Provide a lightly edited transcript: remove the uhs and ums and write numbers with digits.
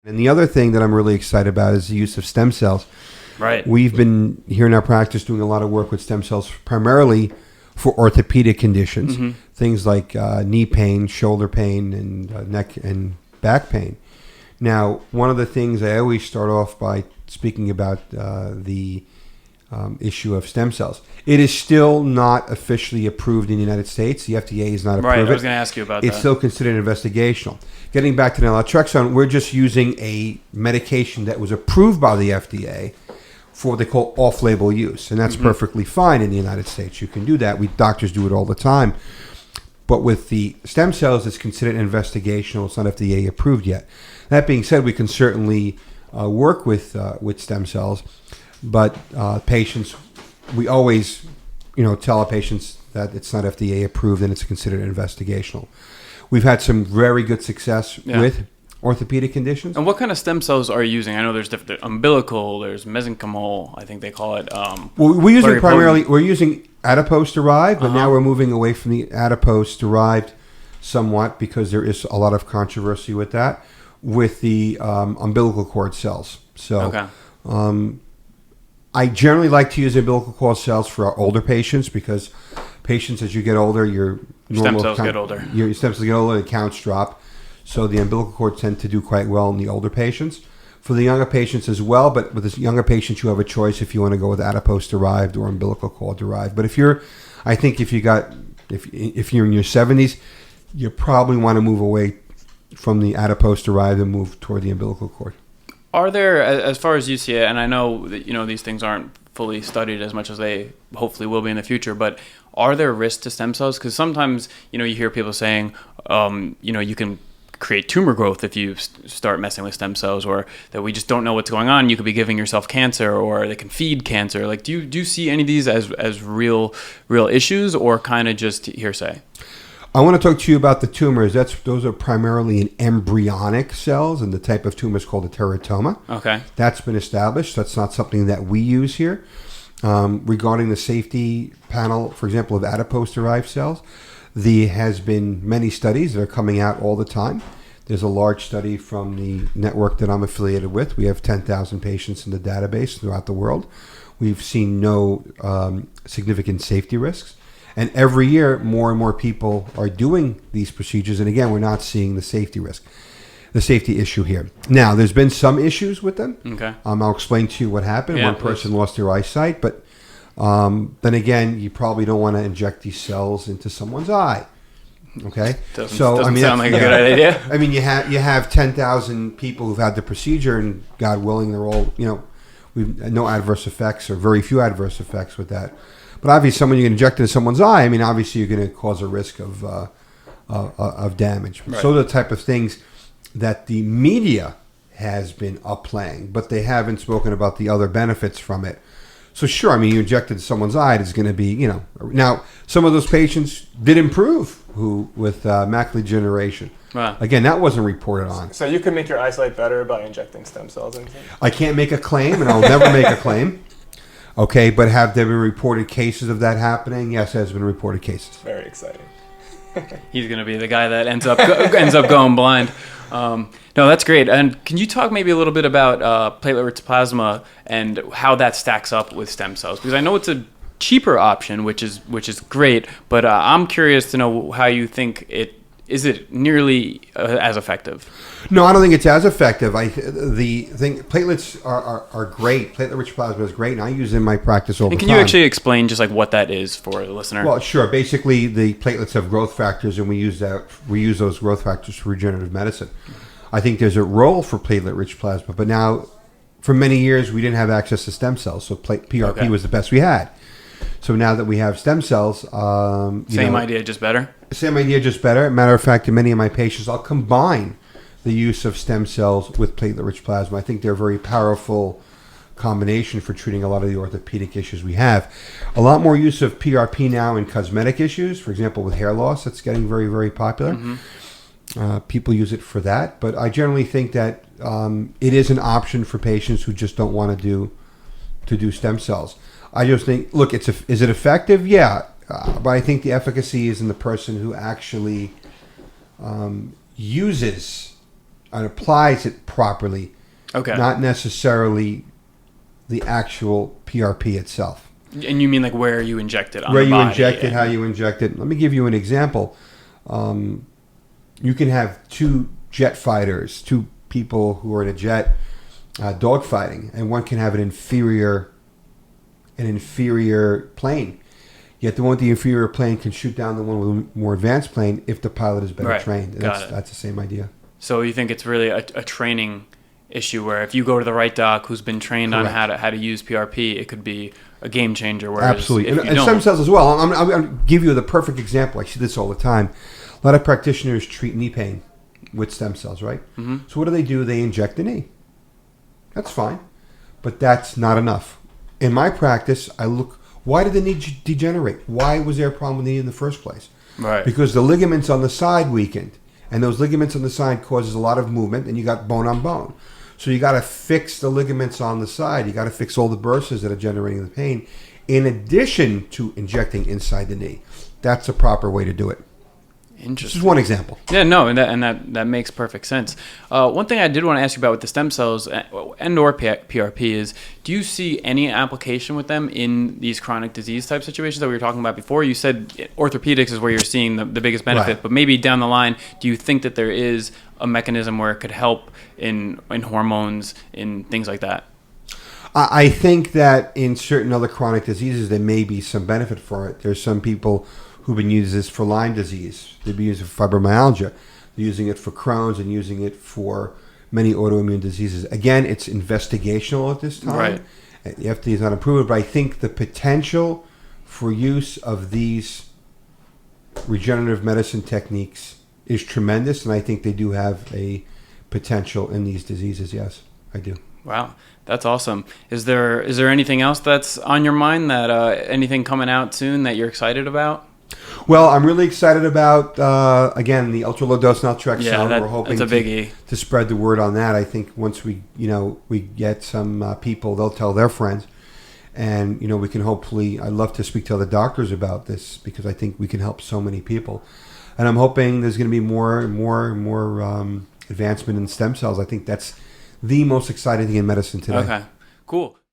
And the other thing that I'm really excited about is the use of stem cells. Right. We've been here in our practice doing a lot of work with stem cells, primarily for orthopedic conditions, things like knee pain, shoulder pain, and neck and back pain. Now, one of the things I always start off by speaking about the issue of stem cells. It is still not officially approved in the United States. The FDA is not approved. Right, I was going to ask you about that. It's still considered investigational. Getting back to Naltrexone, we're just using a medication that was approved by the FDA for what they call off-label use, and that's perfectly fine in the United States. You can do that. Doctors do it all the time. But with the stem cells, it's considered investigational. It's not FDA approved yet. That being said, we can certainly work with stem cells, but patients, we always, tell our patients that it's not FDA approved and it's considered investigational. We've had some very good success with orthopedic conditions. And what kind of stem cells are you using? I know there's different umbilical, there's mesenchymal, I think they call it. Well, we're using primarily, we're using adipose derived, but now we're moving away from the adipose derived somewhat because there is a lot of controversy with that, with the umbilical cord cells. So I generally like to use umbilical cord cells for our older patients because patients, as you get older, your stem cells get older. Your stem cells get older, the counts drop. So the umbilical cords tend to do quite well in the older patients. For the younger patients as well, but with the younger patients, you have a choice if you want to go with adipose derived or umbilical cord derived. But if you're in your 70s, you probably want to move away from the adipose derived and move toward the umbilical cord. Are there, as far as you see it, and I know that these things aren't fully studied as much as they hopefully will be in the future, but are there risks to stem cells? Because sometimes you hear people saying you can create tumor growth if you start messing with stem cells, or that we just don't know what's going on. You could be giving yourself cancer, or they can feed cancer. Like, do you see any of these as real issues, or kind of just hearsay? I want to talk to you about the tumors. Those are primarily in embryonic cells, and the type of tumor is called a teratoma. Okay. That's been established. That's not something that we use here. Regarding the safety panel, for example, of adipose-derived cells, there has been many studies that are coming out all the time. There's a large study from the network that I'm affiliated with. We have 10,000 patients in the database throughout the world. We've seen no significant safety risks. And every year, more and more people are doing these procedures. And again, we're not seeing the safety risk, the safety issue here. Now, there's been some issues with them. Okay. I'll explain to you what happened. One person lost their eyesight, but then again, you probably don't want to inject these cells into someone's eye. Okay, doesn't sound like a good idea. I mean, you have 10,000 people who've had the procedure, and God willing, they're all we've no adverse effects or very few adverse effects with that. But obviously, someone you inject into someone's eye, I mean, obviously, you're going to cause a risk of damage. Right. So the type of things that the media has been upplaying, but they haven't spoken about the other benefits from it. So sure, I mean, you injected someone's eye, it's going to be, Now, some of those patients did improve with macular degeneration. Wow. Again, that wasn't reported on. So you can make your eyesight better by injecting stem cells into it? I can't make a claim, and I'll never make a claim. Okay, but have there been reported cases of that happening? Yes, there has been reported cases. Very exciting. He's going to be the guy that ends up going blind. No, that's great. And can you talk maybe a little bit about platelet-rich plasma and how that stacks up with stem cells? Because I know it's a cheaper option, which is great, but I'm curious to know how you think is it nearly as effective? No, I don't think it's as effective. Platelets are great. Platelet-rich plasma is great, and I use it in my practice all the time. And can you actually explain just like what that is for the listener? Well, sure. Basically, the platelets have growth factors, and we use those growth factors for regenerative medicine. I think there's a role for platelet-rich plasma, but now, for many years, we didn't have access to stem cells, so PRP was the best we had. So now that we have stem cells... Same idea, just better? Same idea, just better. Matter of fact, in many of my patients, I'll combine the use of stem cells with platelet-rich plasma. I think they're a very powerful combination for treating a lot of the orthopedic issues we have. A lot more use of PRP now in cosmetic issues, for example, with hair loss. That's getting very, very popular. People use it for that. But I generally think that it is an option for patients who just don't want to do stem cells. I just think, look, is it effective? Yeah. But I think the efficacy is in the person who actually uses and applies it properly. Okay. Not necessarily the actual PRP itself. And you mean like where you inject it on where the you body? Inject it, how you inject it. Let me give you an example. You can have two jet fighters, two people who are in a jet dogfighting, and one can have an inferior plane. Yet the one with the inferior plane can shoot down the one with a more advanced plane if the pilot is better trained. That's the same idea. So you think it's really a training issue where if you go to the right doc who's been trained on how to use PRP, it could be a game changer. Whereas absolutely, and stem cells as well. I'm going to give you the perfect example. I see this all the time. A lot of practitioners treat knee pain with stem cells, right? Mm-hmm. So what do? They inject the knee. That's fine, but that's not enough. In my practice, I look. Why did the knee degenerate? Why was there a problem with the knee in the first place? Right. Because the ligaments on the side weakened, and those ligaments on the side causes a lot of movement, and you got bone on bone. So you got to fix the ligaments on the side. You got to fix all the bursts that are generating the pain, in addition to injecting inside the knee. That's the proper way to do it. Interesting. This is one example. Yeah, no, and that makes perfect sense. One thing I did want to ask you about with the stem cells and/or PRP is, do you see any application with them in these chronic disease type situations that we were talking about before? You said orthopedics is where you're seeing the biggest benefit, right. But maybe down the line, do you think that there is a mechanism where it could help in hormones, in things like that? I think that in certain other chronic diseases, there may be some benefit for it. There's some people who've been using this for Lyme disease. They've been using it for fibromyalgia. They're using it for Crohn's and using it for many autoimmune diseases. Again, it's investigational at this time. Right. The FDA is not approved, but I think the potential for use of these regenerative medicine techniques is tremendous, and I think they do have a potential in these diseases. Yes, I do. Wow, that's awesome. Is there anything else that's on your mind, that anything coming out soon that you're excited about? Well, I'm really excited about, again, the ultra low dose naltrexone. Yeah, we're hoping that's a biggie. To spread the word on that. I think once we get some people, they'll tell their friends. And, we can hopefully, I'd love to speak to other doctors about this, because I think we can help so many people. And I'm hoping there's going to be more and more advancement in stem cells. I think that's the most exciting thing in medicine today. Okay, cool.